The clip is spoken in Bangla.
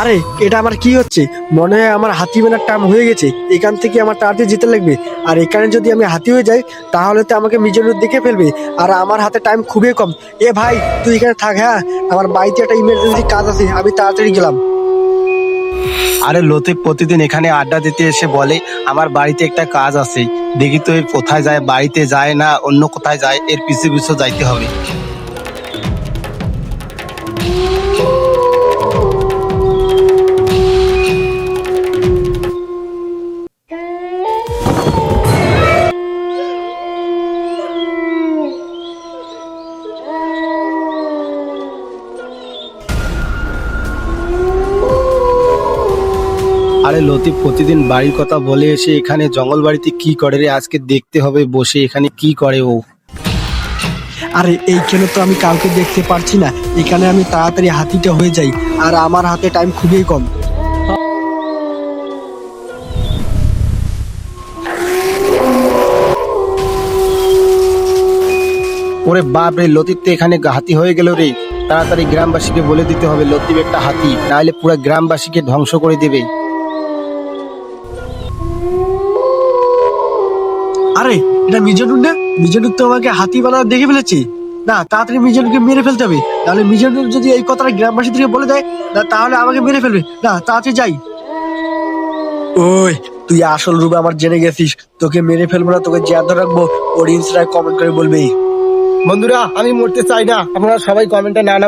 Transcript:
আরে এটা আমার কি হচ্ছে? মনে হয় আমার হাতি বানার টাইম হয়ে গেছে। এখান থেকে আমার তাড়াতাড়ি যেতে লাগবে। আর এখানে যদি আমি হাতি হয়ে যাই তাহলে তো আমাকে মিজানুর দেখে ফেলবে। আর আমার হাতে টাইম খুবই কম। এ ভাই, তুই এখানে থাক, হ্যাঁ? আমার বাড়িতে একটা ইমার্জেন্সি কাজ আছে, আমি তাড়াতাড়ি গেলাম। আরে লতিফ প্রতিদিন এখানে আড্ডা দিতে এসে বলে আমার বাড়িতে একটা কাজ আছে। দেখি তো এর কোথায় যায়, বাড়িতে যায় না অন্য কোথায় যায়, এর পিছু পিছু যাইতে হবে। আরে লতিফ প্রতিদিন বাড়ির কথা বলে এসে এখানে জঙ্গল বাড়িতে কি করে রে? আজকে দেখতে হবে বসে এখানে কি করে ও। আরে এইখানে তো আমি কাউকে দেখতে পারছি না। এখানে আমি তাড়াতাড়ি হাতিটা হয়ে যাই। আর আমার হাতে টাইম খুবই কম। ওরে বাপ রে, লতিফ তো এখানে হাতি হয়ে গেল রে। তাড়াতাড়ি গ্রামবাসীকে বলে দিতে হবে লতিফ একটা হাতি, নাহলে পুরো গ্রামবাসীকে ধ্বংস করে দেবে। আরে এটা মিজানুর না? মিজানুর তো আমাকে হাতি বানানো দেখে ফেলেছে। না, তাড়াতাড়ি মিজানুরকে মেরে ফেলতে হবে। তাহলে মিজানুর যদি এই কথাটা গ্রামবাসীদেরকে বলে দেয়, না তাহলে আমাকে মেরে ফেলবে। না, তাড়াতাড়ি যাই। ওই, তুই আসল রূপে আমার জেনে গেছিস। তোকে মেরে ফেলবো না, তোকে জ্যান্ত রাখবো। অডিয়েন্সরা কমেন্ট করে বলবে। বন্ধুরা, আমি মরতে চাই না, আপনারা সবাই কমেন্টে না না